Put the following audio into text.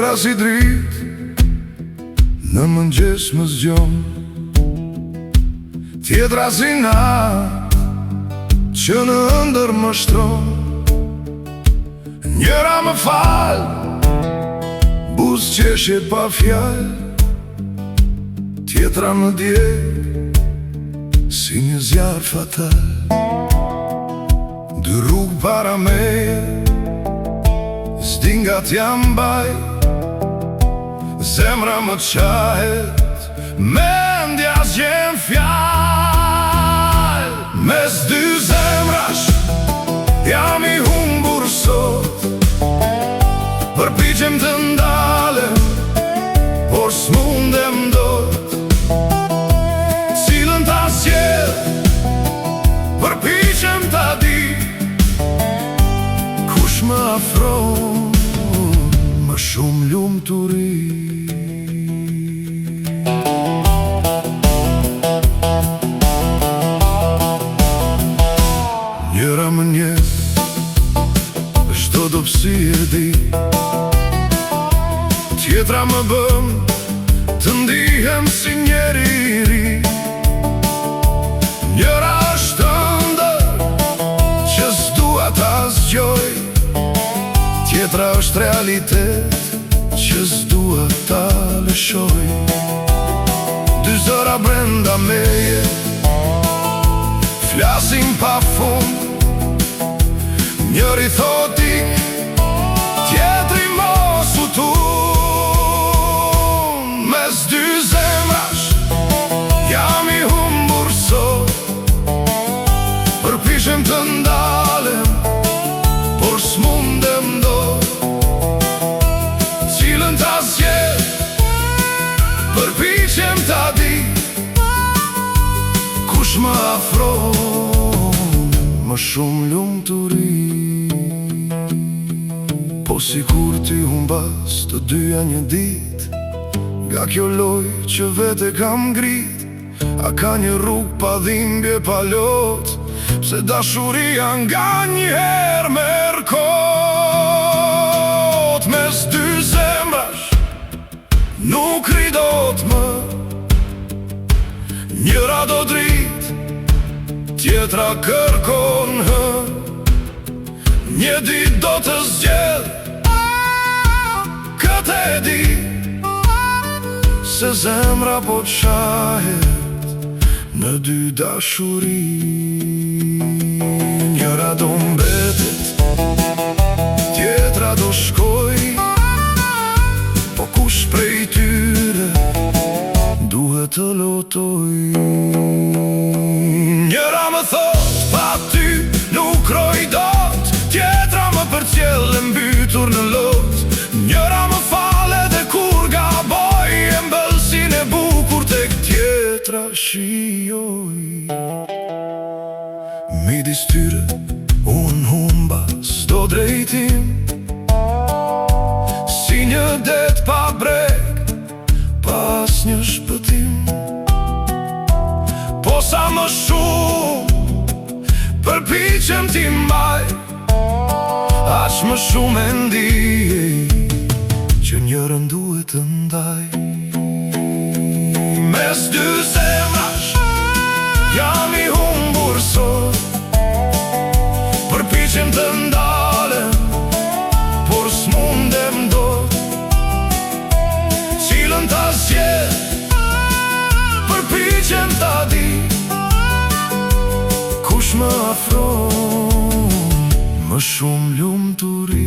Tjetra si drit në mëngjes më zgjon, tjetra si nat që në ëndër më shtron. Njëra më fal, buz qeshje pa fjal, tjetra më djeg si një zjarr fatal. Dy rrug para meje, s'dingat jam baj, zemra më qahet, mendja zgjen fjal. Mes dy zemrash jam i humbur sot, përpiqem të ndalem, por s'mundem dot. Cilën ta zgjedh, përpiqem ta di, kush më afron më shumë lumturi. Njëra më njes, çdo dobësi e di, tjetra më bëm të ndihem si njeri i ri. Njëra është ëndër që s'dua ta zgjoj, tjetra është realitet që s'dua ta lëshoj. Dy zëra brenda meje flasin pa fund, njëri thot ik, tjetri mos u tun. Mes dy zemrash jam i humbur sot, përpiqem të ndalem, por s'mundem dot. Cilën ta zgjedh, përpiqem ta di, kush më afron më shumë lumturi. Po sikur ti humbas të dyja një dit, nga kjo loj që vete kam ngrit, a ka një rrug pa dhimbje pa lot, pse dashuria nga njëherë merr kot. Mes dy zemrash nuk ridot më, njëra do drit, tjetra kërkon hë. Një dit do të zgjedh, këtë e di, se zemra po qahet në dy dashuri. Njëra do mbetet, tjetra do shkoj, po kush prej tyre duhet të lotoj. Njëra më thot, pa ty nuk roj dot, tjetra më përcjell e mbytur në lot. Njëra më fale dhe kur gaboj, e mbëlsin e bukur tek tjetra shijoj. Midis tyre unë humba s'do drejtim, si një det pa breg, pas një shpëtim. Po sa më shumë përpiqem t'i mbaj, aq më shumë e ndijej që njërën duhet të ndaj. Mes dy zemrash jam i humbur sot, përpiqem të ndalem, por s'mundem dot. Cilën ta zgjedh, përpiqem ta di, kush më afron më shumë lumturi.